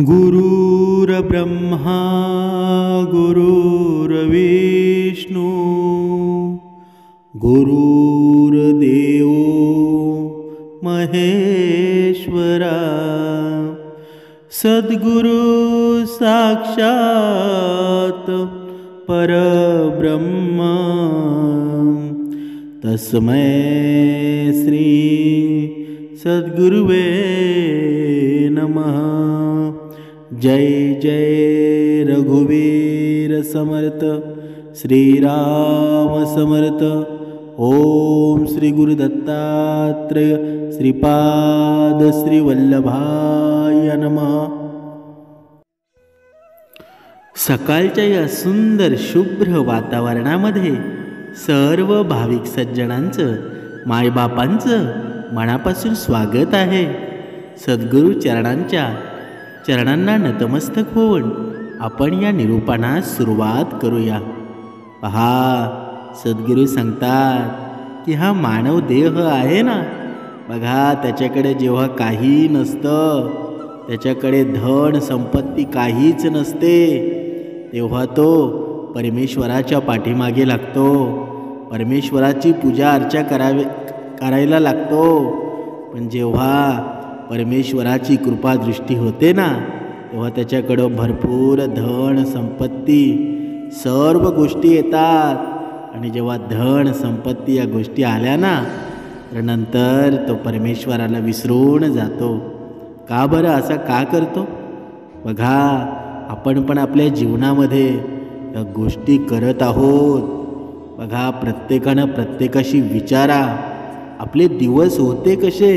गुरुर्ब्रह्मा गुरुर्विष्णू गुरुर्देव महेश्वरा सद्गुरु साक्षात् परब्रह्म तस्मै श्री सद्गुरुवे नमः। जय जय रघुवीर समर्थ श्रीराम समर्थ। ओम श्री गुरुदत्तात्रेय श्रीपाद श्री वल्लभाय नमः। सकाळच्या या सुंदर शुभ्र वातावरणामध्ये सर्व भाविक सज्जनांचं मायबापांचं मनापासून स्वागत आहे। सद्गुरु चरणांना नतमस्तक होऊन आपण या निरूपणास सुरुवात करूया। पहा, सद्गुरु सांगतात की हा मानव देह आहे ना, बघा त्याच्याकडे जेव्हा काही नसतं, त्याच्याकडे धन संपत्ती काहीच नसते, तेव्हा तो परमेश्वराच्या पाठीमागे लागतो, परमेश्वराची पूजा अर्चा करायला लागतो। पण जेव्हा परमेश्वराची कृपा दृष्टी होते ना, तेव्हा त्याच्याकडं भरपूर धन संपत्ती सर्व गोष्टी येतात। आणि जेव्हा धन संपत्ती या गोष्टी आल्या ना, तर नंतर तो परमेश्वराला विसरून जातो। का बरं असं का करतो? बघा, आपण पण आपल्या जीवनामध्ये या गोष्टी करत आहोत। बघा, प्रत्येकानं प्रत्येकाशी विचारा, आपले दिवस होते कसे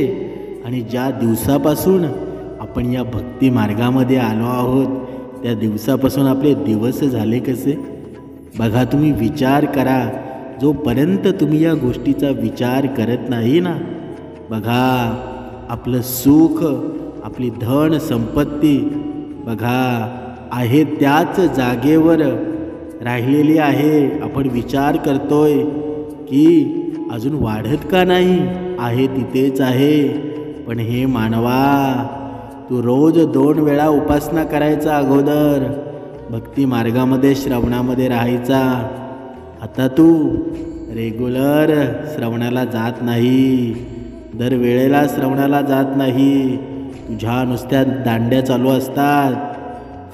आणि ज्या दिवसापासून आपण या भक्ती मार्गामध्ये आलो आहोत त्या दिवसापासून आपले दिवस झाले कसे? बघा, तुम्ही विचार करा। जोपर्यंत तुम्ही या गोष्टीचा विचार करत नाही ना, बघा आपलं सुख, आपली धन संपत्ती बघा आहे त्याच जागेवर राहिलेली आहे। आपण विचार करतोय की अजून वाढत का नाही, आहे तिथेच आहे। पण हे मानवा, तू रोज 2 वेळा उपासना करायचा, अगोदर भक्ती मार्गामध्ये श्रवणामध्ये राहायचा। आता तू रेग्युलर श्रवणाला जात नाही, दर वेळेला श्रवणाला जात नाही, तुझ्या नुसत्या दांड्या चालू असतात,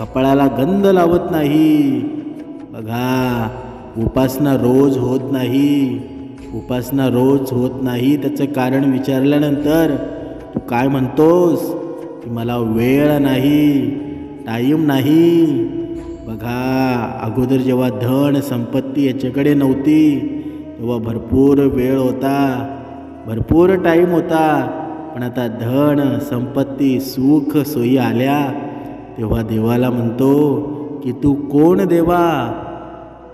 कपाळाला गंध लावत नाही। बघा, उपासना रोज होत नाही, उपासना रोज होत नाही। त्याचं कारण विचारल्यानंतर तू काय म्हणतोस की मला वेळ नाही, टाईम नाही। बघा, अगोदर जेव्हा धन संपत्ती याच्याकडे नव्हती तेव्हा भरपूर वेळ होता, भरपूर टाईम होता। पण आता धन संपत्ती सुख सोयी आल्या तेव्हा देवाला म्हणतो की तू कोण देवा,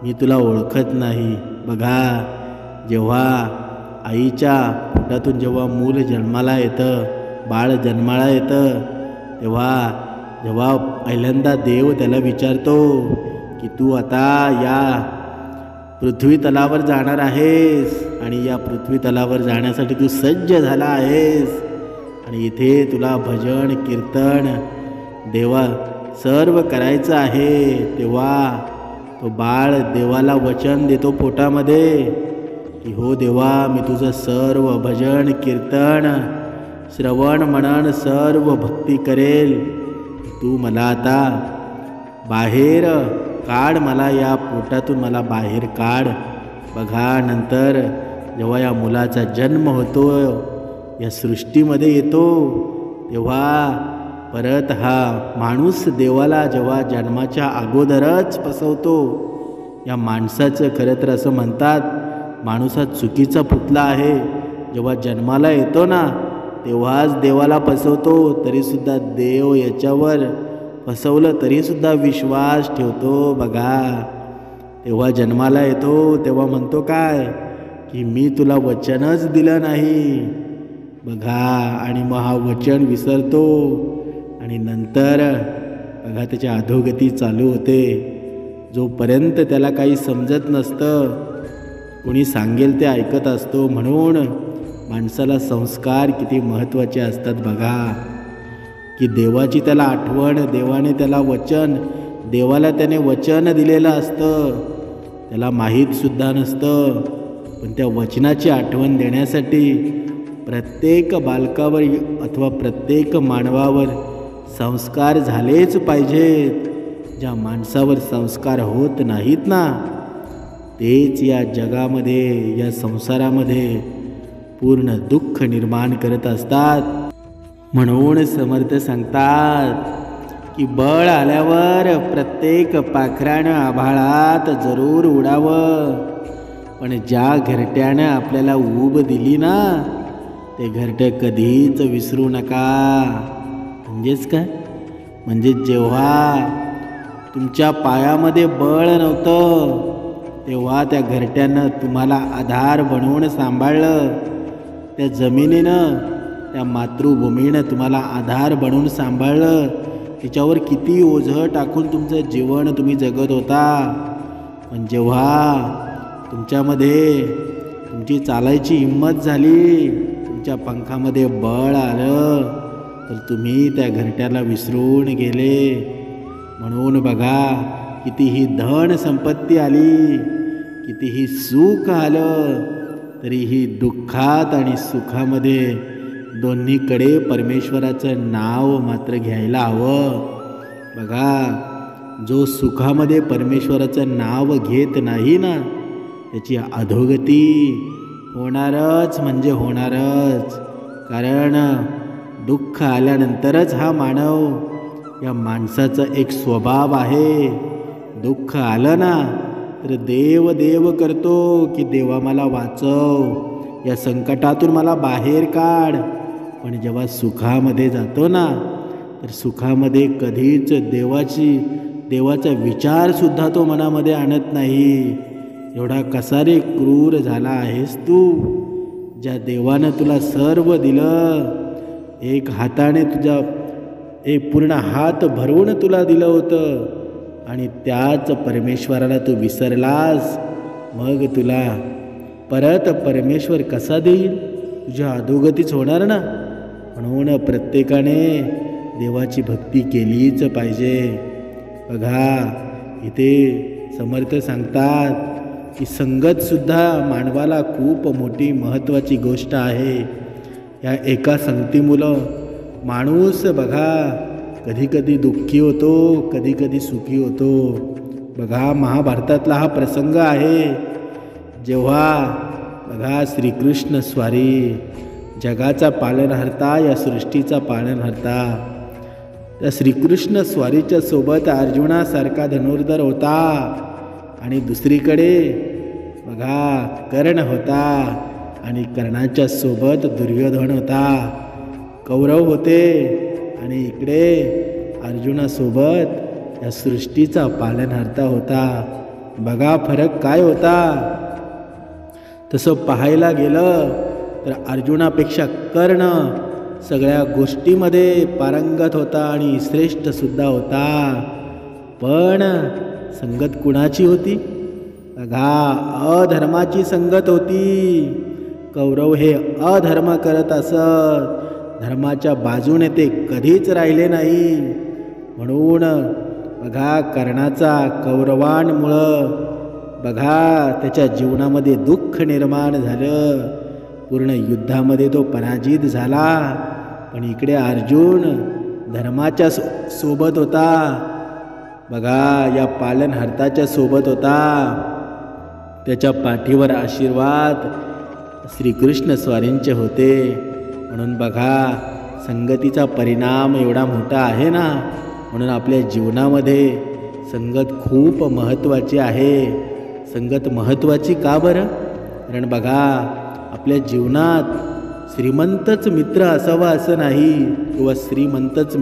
मी तुला ओळखत नाही। बघा, जेव्हा आईच्या पोटातून जेव्हा मूल जन्माला येतं, बाळ जन्माला येतं, जेव्हा पहिल्यांदा देव त्याला विचारतो की तू आता या पृथ्वी तलावर जाणार आहेस आणि या पृथ्वी तलावर जाण्यासाठी तू सज्ज झाला आहेस आणि इथे तुला भजन कीर्तन देवा सर्व करायचं आहे। तेव्हा तो बाळ देवाला वचन देतो पोटामध्ये की हो देवा, मी तुझं सर्व भजन कीर्तन श्रवण मनन सर्व भक्ती करेल, तू मला आता बाहेर काढ, मला या पोटातून मला बाहेर काढ। बघा, नंतर जेव्हा या मुलाचा जन्म होतो, या सृष्टीमध्ये येतो, तेव्हा परत हा माणूस देवाला जेव्हा जन्माच्या अगोदरच फसवतो। या माणसाचं खरं तर असं म्हणतात, माणूस हा चुकीचा पुतळा आहे। जेव्हा जन्माला येतो ना, तेव्हाच देवाला फसवतो, तरीसुद्धा देव याच्यावर फसवलं तरीसुद्धा विश्वास ठेवतो। बघा, तेव्हा जन्माला येतो तेव्हा म्हणतो काय की मी तुला वचनच दिलं नाही। बघा, आणि मग हा वचन विसरतो आणि नंतर बघा त्याची अधोगती चालू होते। जोपर्यंत त्याला काही समजत नसतं, कोणी सांगेल ते ऐकत असतो। म्हणून माणसाला संस्कार किती महत्त्वाचे असतात बघा। की देवाची त्याला आठवण, देवाने त्याला वचन, देवाला त्याने वचन दिलेलं असतं, त्याला माहीतसुद्धा नसतं. पण त्या वचनाची आठवण देण्यासाठी प्रत्येक बालकावर अथवा प्रत्येक मानवावर संस्कार झालेच पाहिजेत. ज्या माणसावर संस्कार होत नाहीत ना, तेच या जगामध्ये, या संसारामध्ये पूर्ण दुःख निर्माण करत असतात. म्हणून समर्थ सांगतात की बळ आल्यावर प्रत्येक पाखरानं आभाळात जरूर उडावं, पण ज्या घरट्यानं आपल्याला ऊब दिली ना, ते घरटं कधीच विसरू नका. म्हणजेच काय? म्हणजे जेव्हा तुमच्या पायामध्ये बळ नव्हतं, तेव्हा त्या घरट्यानं तुम्हाला आधार बनवून सांभाळलं. त्या जमिनीनं, त्या मातृभूमीनं तुम्हाला आधार बनवून सांभाळलं. तिच्यावर किती ओझं टाकून तुमचं जीवन तुम्ही जगत होता. पण जेव्हा तुमच्यामध्ये तुमची चालायची हिंमत झाली, तुमच्या पंखामध्ये बळ आलं, तर तुम्ही त्या घरट्याला विसरून गेले. म्हणून बघा, कितीही धन संपत्ती आली, कितीही सुख आलं, तरीही दुःखात आणि सुखामध्ये दोन्हीकडे परमेश्वराचं नाव मात्र घ्यायला हवं. बघा, जो सुखामध्ये परमेश्वराचं नाव घेत नाही ना, त्याची अधोगती होणारच म्हणजे होणारच. कारण दुःख आल्यानंतरच हा मानव, या माणसाचा एक स्वभाव आहे. दुःख आलं ना, तर देव देव करतो की देवा मला वाचव, या संकटातून मला बाहेर काढ. पण जेव्हा सुखामध्ये जातो ना, तर सुखामध्ये कधीच देवाचा विचारसुद्धा तो मनामध्ये आणत नाही. एवढा कसा रे क्रूर झाला आहेस तू, ज्या देवानं तुला सर्व दिलं, एक हाताने तुझा एक पूर्ण हात भरवून तुला दिलं होतं, आणि त्याच परमेश्वराला तू विसरलास. मग तुला परत परमेश्वर कसा देईल? तुझ्या अधोगतीच होणार ना. म्हणून प्रत्येकाने देवाची भक्ती केलीच पाहिजे. बघा, इथे समर्थ सांगतात की संगतसुद्धा मानवाला खूप मोठी महत्त्वाची गोष्ट आहे. या एका संगतीमुळं माणूस बघा कधीकधी दुःखी होतो, कधीकधी सुखी होतो. बघा, महाभारतातला हा प्रसंग आहे, जेव्हा बघा श्रीकृष्ण स्वारी, जगाचा पालनहर्ता, या सृष्टीचा पालनहर्ता, त्या श्रीकृष्ण स्वारीच्या सोबत अर्जुनासारखा धनुर्धर होता, आणि दुसरीकडे बघा कर्ण होता, आणि कर्णाच्या सोबत दुर्योधन होता. कौरव होते, आणि इकडे अर्जुनासोबत या सृष्टीचा पालनहर्ता होता. बघा फरक काय होता. तसं पाहायला गेलं तर अर्जुनापेक्षा कर्ण सगळ्या गोष्टीमध्ये पारंगत होता आणि श्रेष्ठसुद्धा होता. पण संगत कुणाची होती? बघा, अधर्माची संगत होती. कौरव हे अधर्म करत असत, धर्माच्या बाजूने ते कधीच राहिले नाही. म्हणून बघा, कर्णाचा कौरवांमुळं बघा त्याच्या जीवनामध्ये दुःख निर्माण झालं. पूर्ण युद्धामध्ये तो पराजित झाला. पण इकडे अर्जुन धर्माच्या सोबत होता. बघा, या पालनहर्ताच्या सोबत होता. त्याच्या पाठीवर आशीर्वाद श्रीकृष्ण स्वारींचे होते. म्हणून बघा, संगतीचा परिणाम एवढा मोठा आहे ना. म्हणून आपल्या जीवनामध्ये संगत खूप महत्त्वाची आहे. संगत महत्त्वाची का बरं? कारण बघा, आपल्या जीवनात श्रीमंतच मित्र असावा असं नाही, किंवा श्रीमंतच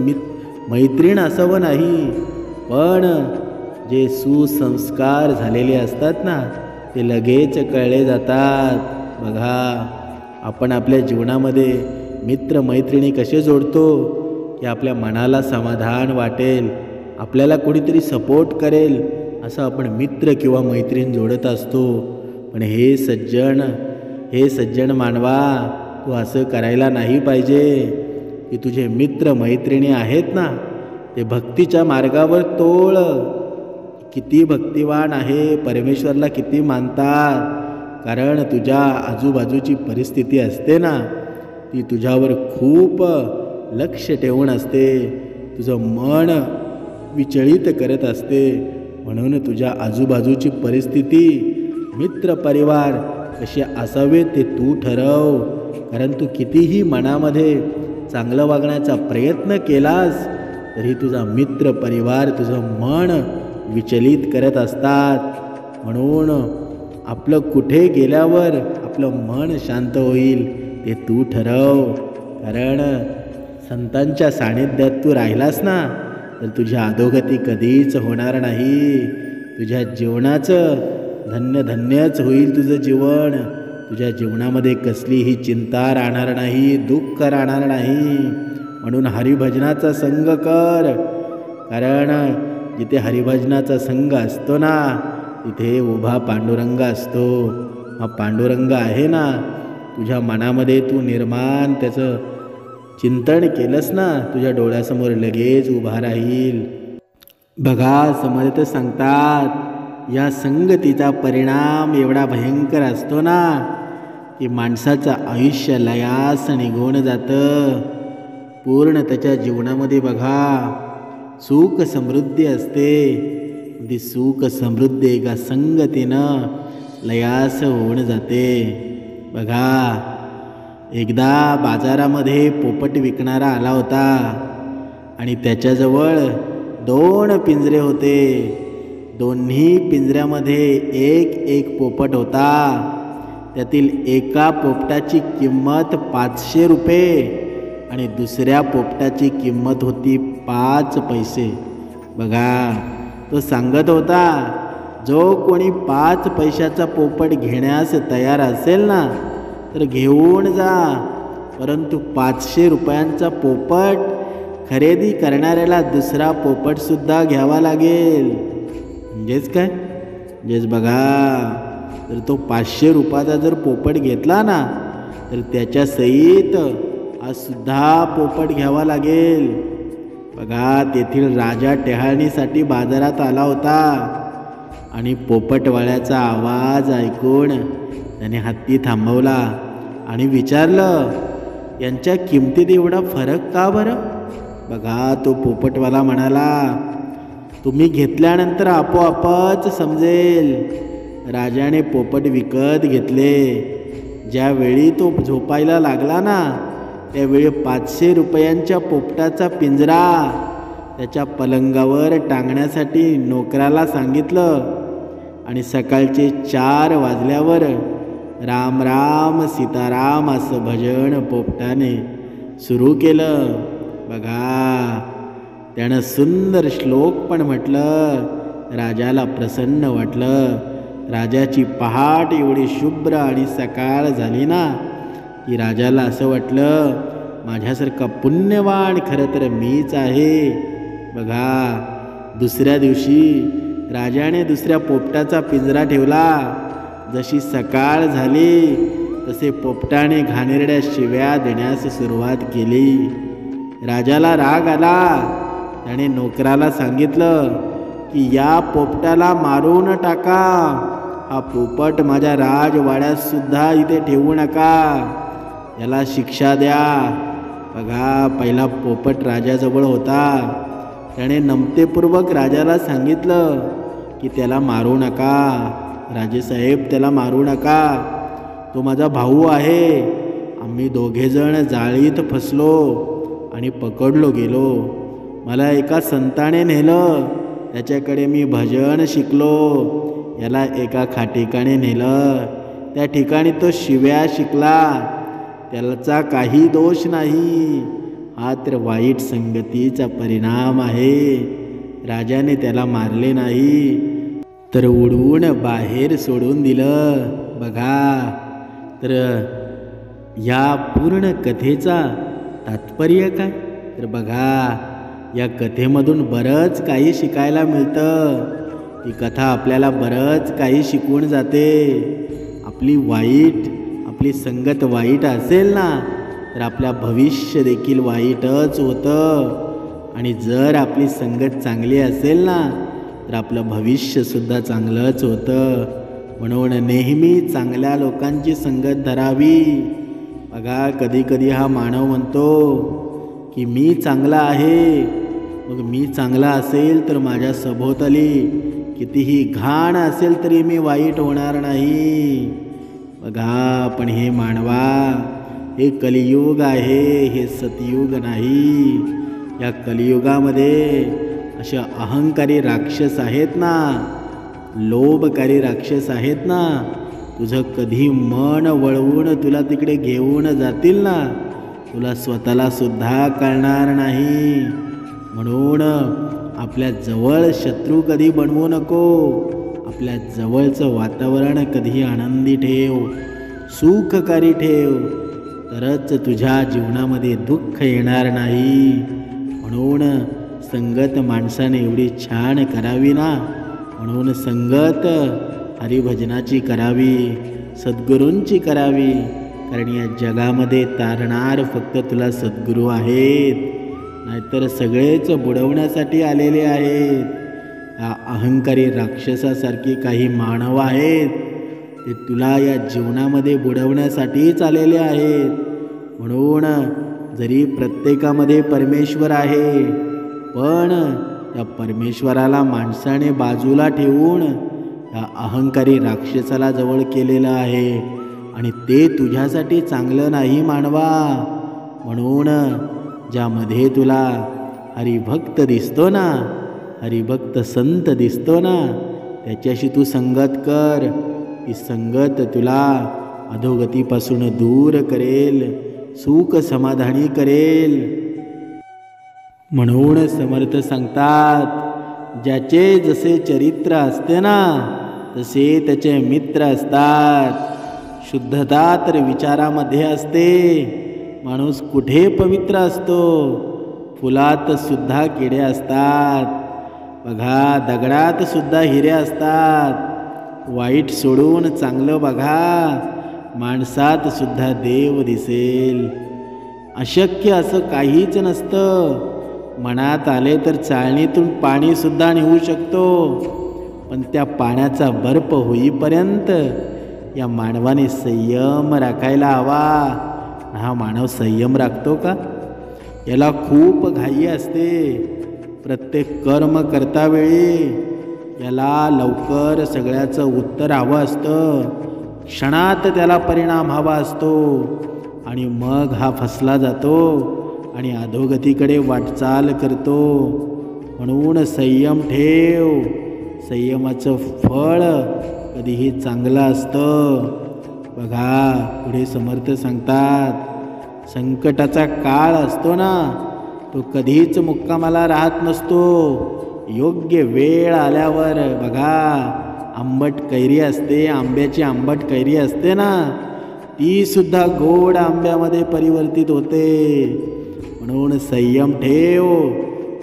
मैत्रीण असावं नाही. पण जे सुसंस्कार झालेले असतात ना, ते लगेच कळले जातात. बघा, आपण आपल्या जीवनामध्ये मित्रमैत्रिणी कसे जोडतो की आपल्या मनाला समाधान वाटेल, आपल्याला कोणीतरी सपोर्ट करेल, असं आपण मित्र किंवा मैत्रीण जोडत असतो. पण हे सज्जन मानवा, तू असं करायला नाही पाहिजे. की तुझे मित्र मैत्रिणी आहेत ना, ते भक्तीच्या मार्गावर तोळ. किती भक्तिवान आहे, परमेश्वरला किती मानतात. कारण तुझ्या आजूबाजूची परिस्थिती असते ना, ती तुझ्यावर खूप लक्ष ठेवून असते, तुझं मन विचलित करत असते. म्हणून तुझ्या आजूबाजूची परिस्थिती, मित्र परिवार कसे असावे ते तू ठरव. कारण तू कितीही मनामध्ये चांगलं वागण्याचा प्रयत्न केलास तरी तुझा मित्र परिवार तुझं मन विचलित करत असतात. म्हणून आपलं कुठे गेल्यावर आपलं मन शांत होईल ते तू ठरव. कारण संतांच्या सानिध्यात तू राहिलास ना, तर तुझ्या अधोगती कधीच होणार नाही. तुझ्या जीवनाचं धन्यच होईल तुझं जीवन. तुझ्या जीवनामध्ये कसलीही चिंता राहणार नाही, दुःख राहणार नाही. म्हणून हरिभजनाचा संग कर. कारण जिथे हरिभजनाचा संग असतो ना, तिथे उभा पांडुरंग असतो. हा पांडुरंग आहे ना, तुझ्या मनामध्ये तू निर्माण त्याचं चिंतन केलंस ना, तुझ्या डोळ्यासमोर लगेच उभा राहील. बघा, समर्थ सांगतात, या संगतीचा परिणाम एवढा भयंकर असतो ना, की माणसाचं आयुष्य लयास निघून जातं. पूर्ण त्याच्या जीवनामध्ये बघा सुख समृद्धी असते. ती सुख समृद्धी एका संगतीनं लयास होऊन जाते. बघा, एकदा बाजारामध्ये पोपट विकणारा आला होता आणि त्याच्याजवळ 2 पिंजरे होते. दोन्ही पिंजऱ्यामध्ये एक पोपट होता. त्यातील एका पोपटाची किंमत 500 रुपये आणि दुसऱ्या पोपटाची किंमत होती 5 पैसे. बघा, तो सांगत होता, जो कोणी 5 पैशाचा पोपट घेण्यास तयार असेल ना, तर घेऊन जा. परंतु 500 रुपयांचा पोपट खरेदी करणाऱ्याला दुसरा पोपटसुद्धा घ्यावा लागेल. म्हणजेच काय? म्हणजेच बघा, तर तो 500 रुपयाचा जर पोपट घेतला ना, तर त्याच्या सहित हा सुद्धा पोपट घ्यावा लागेल. बघा, तेथील राजा टेहाळणीसाठी बाजारात आला होता आणि पोपटवाल्याचा आवाज ऐकून त्याने हत्ती थांबवला आणि विचारलं, यांच्या किमतीत एवढा फरक का बरं? बघा, तो पोपटवाला म्हणाला, तुम्ही घेतल्यानंतर आपोआपच समजेल. राजाने पोपट विकत घेतले. ज्यावेळी तो झोपायला लागला ना, त्यावेळी 500 रुपयांच्या पोपटाचा पिंजरा त्याच्या पलंगावर टांगण्यासाठी नोकराला सांगितलं आणि सकाळचे 4 वाजल्यावर राम राम सीताराम असं भजन पोपटाने सुरू केलं. बघा, त्यानं सुंदर श्लोक पण म्हटलं. राजाला प्रसन्न वाटलं. राजाची पहाट एवढी शुभ्र आणि सकाळ झाली ना, की राजाला असं वाटलं, माझ्यासारखा पुण्यवान खरं तर मीच आहे. बघा, दुसऱ्या दिवशी राजाने दुसऱ्या पोपटाचा पिंजरा ठेवला. जशी सकाळ झाली तसे पोपटाने घाणेरड्या शिव्या देण्यास सुरुवात केली. राजाला राग आला. त्याने नोकराला सांगितलं की या पोपटाला मारून टाका. हा पोपट माझ्या राजवाड्यात सुद्धा इथे ठेवू नका. याला शिक्षा द्या. बघा, पहिला पोपट राजाजवळ होता. त्याने नमतेपूर्वक राजाला सांगितलं की त्याला मारू नका. राजेसाहेब, त्याला मारू नका. तो माझा भाऊ आहे. आम्ही दोघेजण जाळीत फसलो आणि पकडलो गेलो. मला एका संताने नेलं. त्याच्याकडे मी भजन शिकलो. याला एका ठिकाणी नेलं. त्या ठिकाणी तो शिव्या शिकला. त्याचा काही दोष नाही. हा तर वाईट संगतीचा परिणाम आहे. राजाने त्याला मारले नाही, तर उडवून बाहेर सोडून दिलं. बघा, तर या पूर्ण कथेचा तात्पर्य काय? तर बघा, या कथेमधून बरंच काही शिकायला मिळतं. ही कथा आपल्याला बरंच काही शिकवून जाते. आपली संगत वाईट असेल ना, तर आपल्या भविष्य देखील वाईटच होतं. आणि जर आपली संगत चांगली असेल ना तर आपलं भविष्यसुद्धा चांगलंच होतं. म्हणून नेहमी चांगल्या लोकांची संगत धरावी. बघा, कधी कधी हा मानव म्हणतो की मी चांगला आहे. मग मी चांगला असेल तर माझ्या सभोवताली कितीही घाण असेल तरी मी वाईट होणार नाही. बघा, पण हे मानवा, हे कलियुग आहे, हे सतयुग नाही. या कलियुगामध्ये अशा अहंकारी राक्षस आहेत ना, लोभकारी राक्षस आहेत ना, तुझं कधी मन वळवून तुला तिकडे घेऊन जातील ना, तुला स्वतःला सुद्धा कळणार नाही. म्हणून आपल्या जवळ शत्रू कधी बनवू नको. आपल्या जवळचं वातावरण कधी आनंदी ठेव, सुखकारी ठेव, तरच तुझ्या जीवनामध्ये दुःख येणार नाही. म्हणून संगत माणसाने एवढी छान करावी ना, म्हणून संगत हरिभजनाची करावी, सद्गुरूंची करावी. कारण या जगामध्ये तारणार फक्त तुला सद्गुरू आहेत, नाहीतर सगळेच बुडवण्यासाठी आलेले आहेत. या अहंकारी राक्षसासारखी काही मानव आहेत, ते तुला या जीवनामध्ये बुडवण्यासाठीच आलेले आहेत. म्हणून जरी प्रत्येकामध्ये परमेश्वर आहे, पण त्या परमेश्वराला माणसाने बाजूला ठेवून या अहंकारी राक्षसाला जवळ केलेलं आहे. आणि ते तुझ्यासाठी चांगलं नाही मानवा. म्हणून ज्यामध्ये तुला हरिभक्त दिसतो ना, हरिभक्त संत दिसतो ना, त्याच्याशी तू संगत कर. ही संगत तुला अधोगतीपासून दूर करेल, सुख समाधानी करेल. म्हणून समर्थ सांगतात, ज्याचे जसे चरित्र असते ना तसे त्याचे मित्र असतात. शुद्धता तर विचारामध्ये असते. माणूस कुठे पवित्र असतो? फुलात सुद्धा किडे असतात. बघा, दगडात सुद्धा हिरे असतात. वाईट सोडून चांगलं बघा, माणसात सुद्धा देव दिसेल. अशक्य असं काहीच नसतं. मनात आले तर चाळणीतून पाणी सुद्धा निघू शकतो. पण त्या पाण्याचा बर्फ होईपर्यंत या मानवाने संयम राखायला हवा. हा मानव संयम राखतो का? याला खूप घाई असते. प्रत्येक कर्म करतावेळी याला लवकर सगळ्याचं उत्तर हवं असतं. क्षणात त्याला परिणाम हवा असतो. आणि मग हा फसला जातो आणि अधोगतीकडे वाटचाल करतो. म्हणून संयम ठेव. संयमाचं फळ कधीही चांगलं असतं. बघा, पुढे समर्थ सांगतात, संकटाचा काळ असतो ना, तो कधीच मुक्कामाला राहत नसतो. योग्य वेळ आल्यावर बघा, आंबट कैरी असते, आंब्याची आंबट कैरी असते ना, ती सुद्धा गोड आंब्यामध्ये परिवर्तित होते. म्हणून संयम ठेव.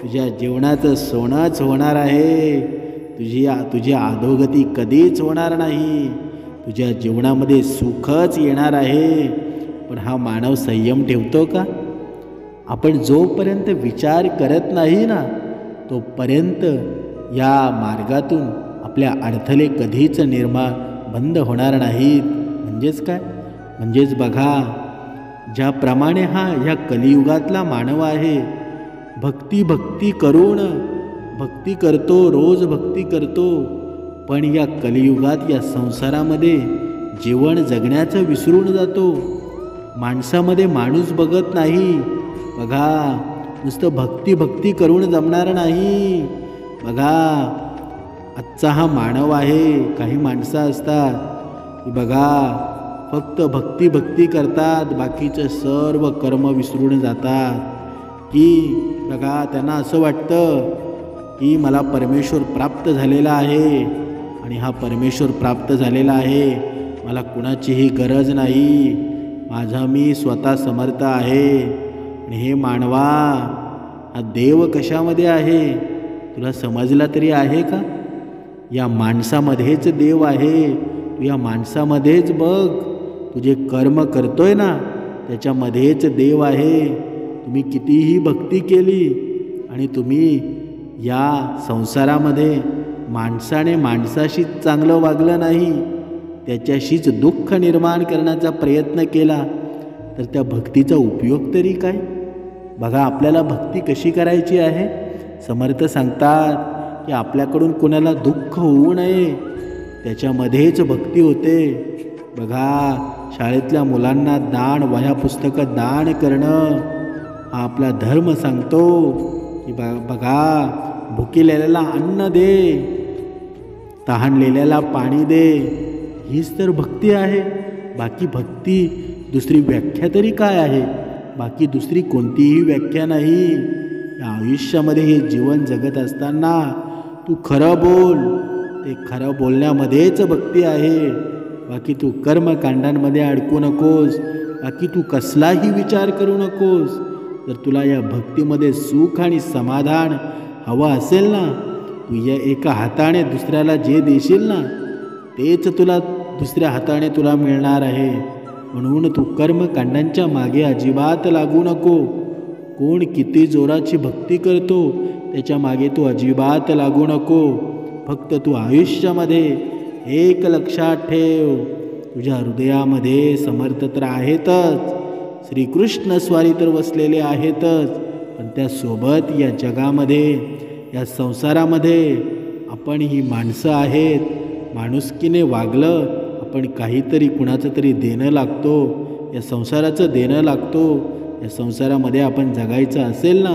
तुझ्या जीवनाचं सोनंच होणार आहे. तुझी अधोगती कधीच होणार नाही. तुझ्या जीवनामध्ये सुखच येणार आहे. पण हा मानव संयम ठेवतो का? आपण जोपर्यंत विचार करत नाही ना, तोपर्यंत या मार्गातून आपल्या अडथळे कधीच बंद होणार नाहीत. म्हणजेच काय? म्हणजेच बघा, ज्याप्रमाणे हा ह्या कलियुगातला मानव आहे, भक्ती करून भक्ती करतो, रोज भक्ती करतो, पण या कलियुगात या संसारामध्ये जीवन जगण्याचं विसरून जातो. माणसामध्ये माणूस बघत नाही. बघा, नुसतं भक्ती करून जमणार नाही. बघा, आजचा हा मानव आहे. काही माणसं असतात की बघा, फक्त भक्ती करतात, बाकीचं सर्व कर्म विसरून जातात. की बघा, त्यांना असं वाटतं की मला परमेश्वर प्राप्त झालेला आहे आणि हा परमेश्वर प्राप्त झालेला आहे, मला कुणाचीही गरज नाही, माझा मी स्वतः समर्थ आहे. आणि हे मानवा, हा देव कशामध्ये आहे तुला समजला तरी आहे का? या माणसामध्येच देव आहे. तू या माणसामध्येच बघ. तू जे कर्म करतोय ना, त्याच्यामध्येच देव आहे. तुम्ही कितीही भक्ती केली आणि तुम्ही या संसारामध्ये माणसाने माणसाशीच चांगलं वागलं नाही, त्याच्याशीच दुःख निर्माण करण्याचा प्रयत्न केला, तर त्या भक्तीचा उपयोग तरी काय? बघा, आपल्याला भक्ती कशी करायची आहे. समर्थ सांगतात की आपल्याकडून कोणाला दुःख होऊ नये, त्याच्यामध्येच भक्ती होते. बघा, शाळेतल्या मुलांना दान, वह्या पुस्तकं दान करणं हा आपला धर्म सांगतो की बघा, भुकेलेल्याला अन्न दे, तहानलेल्याला पाणी दे. हीच तर भक्ती आहे. बाकी भक्ती दुसरी व्याख्या तरी काय आहे? बाकी दुसरी कोणतीही व्याख्या नाही. या आयुष्यामध्ये हे जीवन जगत असताना तू खरं बोल, ते खरं बोलण्यामध्येच भक्ती आहे. बाकी तू कर्मकांडांमध्ये अडकू नकोस. बाकी तू कसलाही विचार करू नकोस. जर तुला या भक्तीमध्ये सुख आणि समाधान हवं असेल ना, तू या एका हाताने दुसऱ्याला जे देशील ना, तेच तुला दुसऱ्या हाताने तुला मिळणार आहे. म्हणून तू कर्मकांडांच्या मागे अजिबात लागू नको. कोण किती जोराची भक्ती करतो त्याच्या मागे तू अजिबात लागू नको. फक्त तू आयुष्यामध्ये एक लक्षात ठेव, तुझ्या हृदयामध्ये समर्थ तर आहेतच, श्रीकृष्ण स्वारी तर वसलेले आहेतच, पण त्यासोबत या जगामध्ये, या संसारामध्ये आपण ही माणसं आहेत. माणुसकीने वागलं, आपण काहीतरी कुणाचं तरी देणं लागतो, या संसाराचं देणं लागतो. या संसारामध्ये आपण जगायचं असेल ना,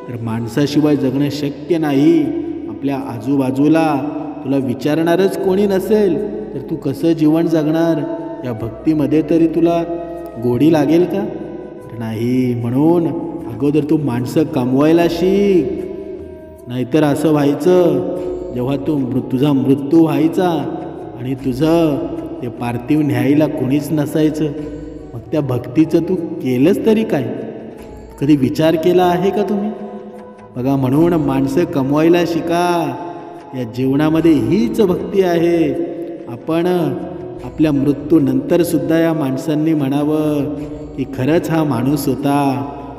तर माणसाशिवाय जगणं शक्य नाही. आपल्या आजूबाजूला तुला विचारणारच कोणी नसेल तर तू कसं जीवन जगणार? या भक्तीमध्ये तरी तुला गोडी लागेल का? नाही. म्हणून अगोदर तू माणसं कमवायला शिक. नाहीतर असं व्हायचं, जेव्हा तुझा मृत्यू व्हायचा आणि तुझं ते पार्थिव न्यायला कोणीच नसायचं, मग त्या भक्तीचं तू केलंच तरी काय? कधी विचार केला आहे का तुम्ही? बघा, म्हणून माणसं कमवायला शिका. या जीवनामध्ये हीच भक्ती आहे. आपण आपल्या मृत्यूनंतरसुद्धा या माणसांनी म्हणावं की खरंच हा माणूस होता,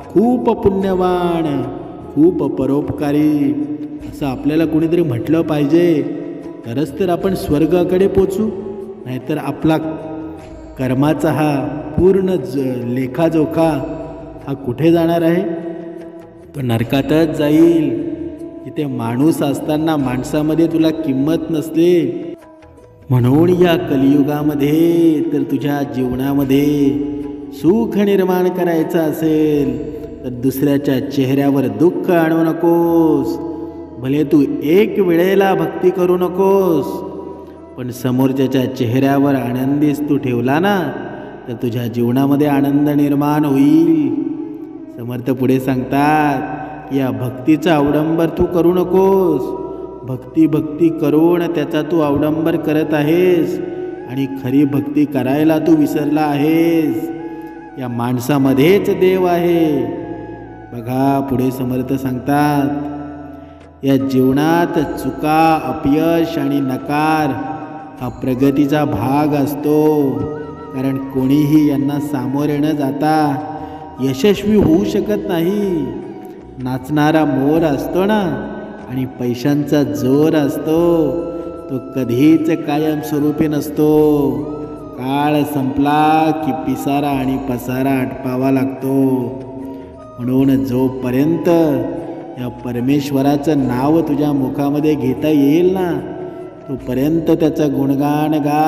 खूप पुण्यवान, खूप परोपकारी, असं आपल्याला कोणीतरी म्हटलं पाहिजे. तरच तर आपण स्वर्गाकडे पोचू. नाहीतर आपला कर्माचा हा पूर्ण लेखाजोखा हा कुठे जाणार आहे? तो नरकातच जाईल. तिथे माणूस असताना माणसामध्ये तुला किंमत नसते. म्हणून या कलियुगामध्ये तर तुझ्या जीवनामध्ये सुख निर्माण करायचं असेल तर दुसऱ्याच्या चेहऱ्यावर दुःख आणू नकोस. भले तू एक वेळेला भक्ती करू नकोस, पण समोरच्याच्या चेहऱ्यावर आनंदीच तू ठेवला ना, तर तुझ्या जीवनामध्ये आनंद निर्माण होईल. समर्थ पुढे सांगतात की या भक्तीचा अवडंबर तू करू नकोस. भक्ती करून त्याचा तू अवडंबर करत आहेस आणि खरी भक्ती करायला तू विसरला आहेस. या माणसामध्येच देव आहे. बघा, पुढे समर्थ सांगतात, या जीवनात चुका, अपयश आणि नकार हा प्रगतीचा भाग असतो. कारण कोणीही यांना सामोरे न जाता यशस्वी होऊ शकत नाही. नाचणारा मोर असतो ना, आणि पैशांचा जोर असतो, तो कधीच कायमस्वरूपी नसतो. काळ संपला की पिसारा आणि पसारा आटपावा लागतो. म्हणून जोपर्यंत या परमेश्वराचं नाव तुझ्या मुखामध्ये घेता येईल ना, तोपर्यंत त्याचं गुणगान गा.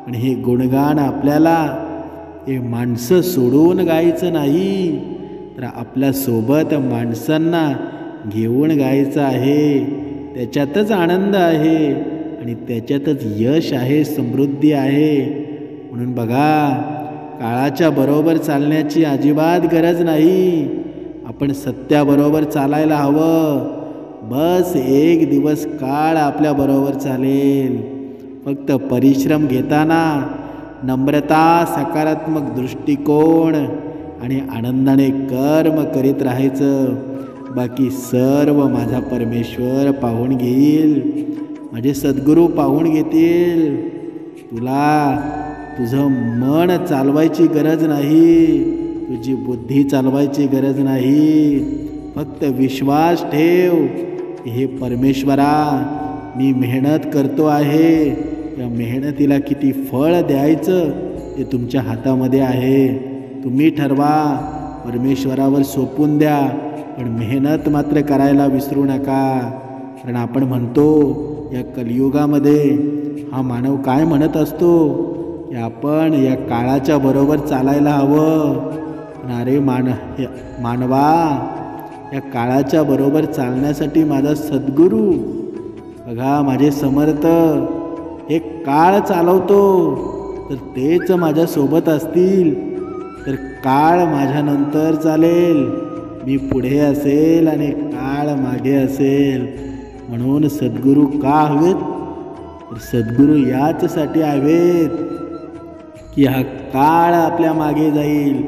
पण हे गुणगान आपल्याला हे माणसं सोडून गायचं नाही, तर आपल्यासोबत माणसांना घेऊन गायचं आहे. त्याच्यातच आनंद आहे आणि त्याच्यातच यश आहे, समृद्धी आहे. म्हणून बघा, काळाच्या बरोबर चालण्याची अजिबात गरज नाही. आपण सत्याबरोबर चालायला हवं. बस एक दिवस काळ आपल्याबरोबर चालेल. फक्त परिश्रम घेताना नम्रता, सकारात्मक दृष्टिकोन आणि आनंदाने कर्म करीत राहायचं. बाकी सर्व माझा परमेश्वर पाहून घेईल, माझे सद्गुरू पाहून घेतील. तुला तुझं मन चालवायची गरज नाही, तुझी बुद्धी चालवायची गरज नाही. फक्त विश्वास ठेव की हे परमेश्वरा, मी मेहनत करतो आहे, या मेहनतीला किती फळ द्यायचं ते तुमच्या हातामध्ये आहे. तुम्ही ठरवा, परमेश्वरावर सोपून द्या, पण मेहनत मात्र करायला विसरू नका. कारण आपण म्हणतो या कलियुगामध्ये हा मानव काय म्हणत असतो की आपण या काळाच्या बरोबर चालायला हवं. पण अरे मानवा, या काळाच्या बरोबर चालण्यासाठी माझा सद्गुरू बघा, माझे समर्थ एक काळ चालवतो, तर तेच माझ्यासोबत असतील तर काळ माझ्यानंतर चालेल. मी पुढे असेल आणि काळ मागे असेल. म्हणून सद्गुरू का हवेत? तर सद्गुरू याचसाठी हवेत की हा काळ आपल्या मागे जाईल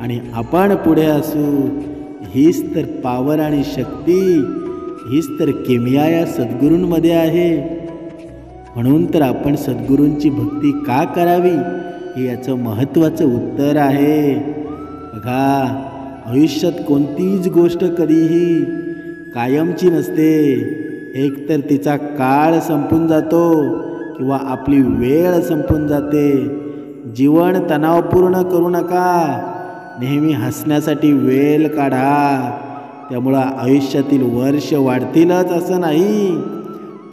आणि आपण पुढे असू. हीच तर पावर आणि शक्ती, हीच तर केमिया या सद्गुरूंमध्ये आहे. म्हणून तर आपण सद्गुरूंची भक्ती का करावी हे याचं महत्त्वाचं उत्तर आहे. बघा, आयुष्यात कोणतीच गोष्ट कधीही कायमची नसते. एकतर तिचा काळ संपून जातो किंवा आपली वेळ संपून जाते. जीवन तणावपूर्ण करू नका, नेहमी हसण्यासाठी वेळ काढा. त्यामुळं आयुष्यातील वर्ष वाढतीलच असं नाही,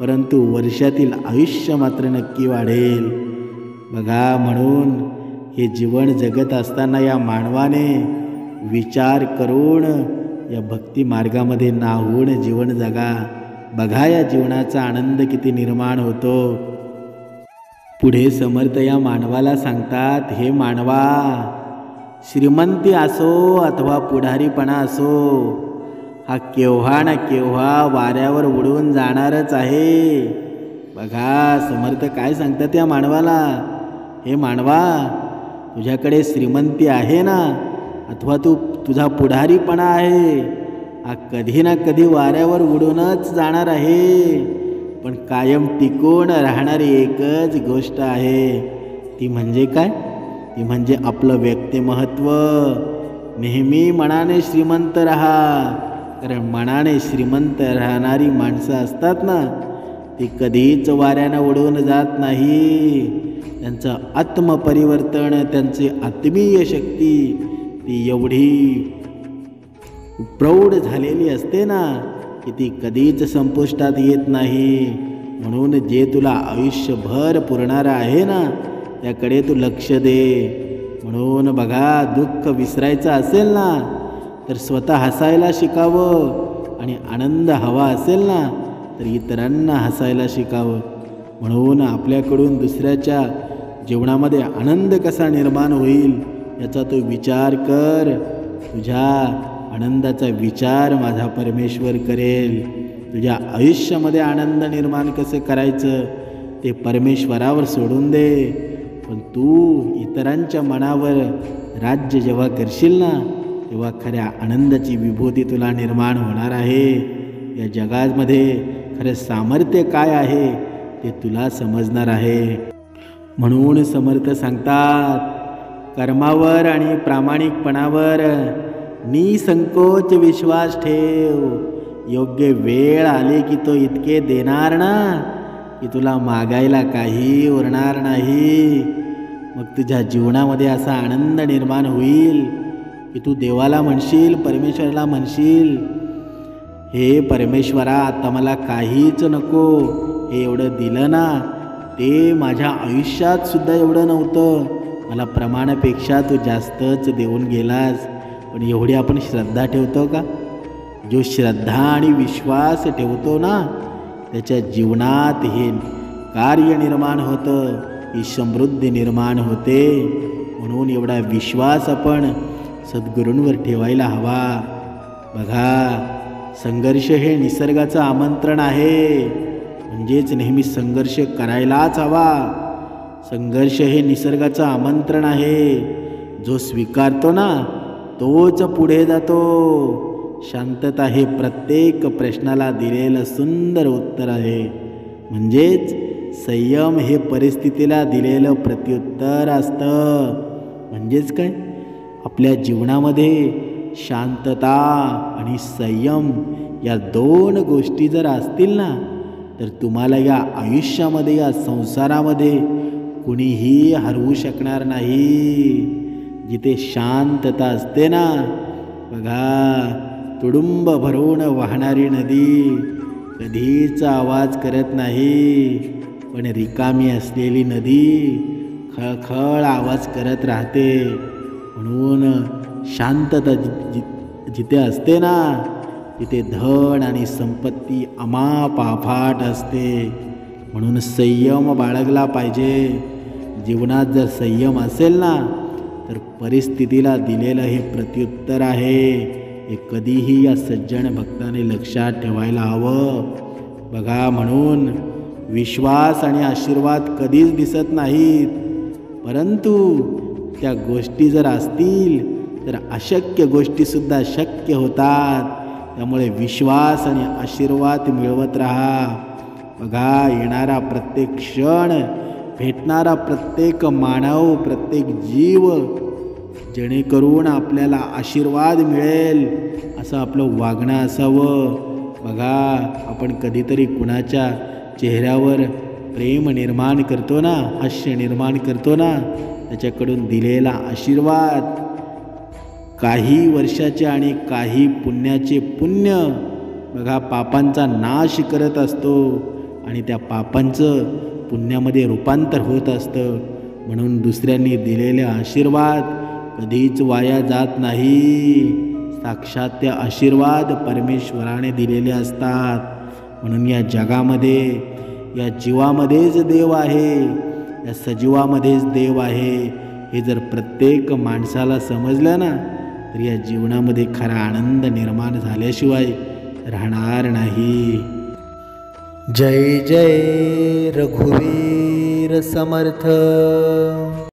परंतु वर्षातील आयुष्य मात्र नक्की वाढेल. बघा, म्हणून हे जीवन जगत असताना या मानवाने विचार करून या भक्ती मार्गामध्ये नाहून जीवन जगा. बघा, या जीवनाचा आनंद किती निर्माण होतो. पुढे समर्थ या मानवाला सांगतात, हे मानवा, श्रीमंती असो अथवा पुढारीपणा असो, हा केव्हा ना केव्हा वाऱ्यावर उडून जाणारच आहे. बघा, समर्थ काय सांगतात या मानवाला, हे मानवा, तुझ्याकडे श्रीमंती आहे ना, अथवा तुझा पुढारीपणा आहे, हा कधी ना कधी वाऱ्यावर उडूनच जाणार आहे. पण कायम टिकून राहणारी एकच गोष्ट आहे, ती म्हणजे काय? ती म्हणजे आपलं व्यक्तिमहत्त्व. नेहमी मनाने श्रीमंत राहा, कारण मनाने श्रीमंत राहणारी माणसं असतात ना, ती कधीच वाऱ्यानं उडून जात नाही. त्यांचं आत्मपरिवर्तन, त्यांची आत्मीय शक्ती ती एवढी प्रौढ झालेली असते ना की ती कधीच संपुष्टात येत नाही. म्हणून जे तुला आयुष्यभर पुरणारं आहे ना, त्याकडे तू लक्ष दे. म्हणून बघा, दुःख विसरायचं असेल ना तर स्वतः हसायला शिकावं, आणि आनंद हवा असेल ना तर इतरांना हसायला शिकावं. म्हणून आपल्याकडून दुसऱ्याच्या जीवनामध्ये आनंद कसा निर्माण होईल याचा तू विचार कर. तुझ्या आनंदाचा विचार माझा परमेश्वर करेल. तुझ्या आयुष्यामध्ये आनंद निर्माण कसं करायचं ते परमेश्वरावर सोडून दे. पण तू इतरांच्या मनावर राज्य जेव्हा करशील ना, तेव्हा खऱ्या आनंदाची विभूती तुला निर्माण होणार आहे. या जगामध्ये खरं सामर्थ्य काय आहे ते तुला समजणार आहे. म्हणून समर्थ सांगतात, कर्मावर आणि प्रामाणिकपणावर निसंकोच विश्वास ठेव. योग्य वेळ आली की तो इतके देणार ना की तुला मागायला काही उरणार नाही. मग तुझ्या जीवनामध्ये असा आनंद निर्माण होईल की तू देवाला म्हणशील, परमेश्वराला म्हणशील, हे परमेश्वरा, आता मला काहीच नको, हे एवढं दिलं ना, ते माझ्या आयुष्यात सुद्धा एवढं नव्हतं, मला प्रमाणापेक्षा तू जास्तच देऊन गेलास. पण एवढी आपण श्रद्धा ठेवतो का? जो श्रद्धा आणि विश्वास ठेवतो ना, त्याच्या जीवनात हे कार्य निर्माण होतं, ही समृद्धी निर्माण होते. म्हणून एवढा विश्वास आपण सद्गुरूंवर ठेवायला हवा. बघा, संघर्ष हे निसर्गाचं आमंत्रण आहे, म्हणजेच नेहमी संघर्ष करायलाच हवा. संघर्ष हे निसर्गाचं आमंत्रण आहे. जो स्वीकारतो ना तोच पुढे जातो. शांतता हे प्रत्येक प्रश्नाला दिलेलं सुंदर उत्तर आहे. म्हणजेच संयम हे परिस्थितीला दिलेलं प्रत्युत्तर असतं. म्हणजेच काय, आपल्या जीवनामध्ये शांतता आणि संयम या दोन गोष्टी जर असतील ना, तर तुम्हाला या आयुष्यामध्ये, या संसारामध्ये कुणीही हरवू शकणार नाही. जिथे शांतता असते ना, बघा, तुडुंब भरून वाहणारी नदी कधीच आवाज करत नाही, पण रिकामी असलेली नदी खळखळ आवाज करत राहते. म्हणून शांतता जिथे असते ना, तिथे धन आणि संपत्ती अमाप अफाट असते. म्हणून संयम बाळगला पाहिजे. जीवनात जर संयम असेल ना, तर परिस्थितीला दिलेलं हे प्रत्युत्तर आहे, हे कधीही या सज्जन भक्ताने लक्षात ठेवायला हवं. बघा, म्हणून विश्वास आणि आशीर्वाद कधीच दिसत नाहीत, परंतु त्या गोष्टी जर असतील तर अशक्य गोष्टीसुद्धा शक्य होतात. त्यामुळे विश्वास आणि आशीर्वाद मिळवत राहा. बघा, येणारा प्रत्येक क्षण, भेटणारा प्रत्येक मानव, प्रत्येक जीव, जेणेकरून आपल्याला आशीर्वाद मिळेल असं आपलं वागणं असावं. बघा, आपण कधीतरी कुणाच्या चेहऱ्यावर प्रेम निर्माण करतो ना, हास्य निर्माण करतो ना, त्याच्याकडून दिलेला आशीर्वाद काही वर्षाचे आणि काही पुण्याचे पुण्य, बघा, पापांचा नाश करत असतो आणि त्या पापांचं पुण्यामध्ये रूपांतर होत असतं. म्हणून दुसऱ्यांनी दिलेले आशीर्वाद कधीच वाया जात नाही. साक्षात ते आशीर्वाद परमेश्वराने दिलेले असतात. म्हणून या जगामध्ये, या जीवामध्येच देव आहे, या सजीवामध्येच देव आहे, हे जर प्रत्येक माणसाला समजलं ना, तर या जीवनामध्ये खरा आनंद निर्माण झाल्याशिवाय राहणार नाही. जय जय रघुवीर समर्थ.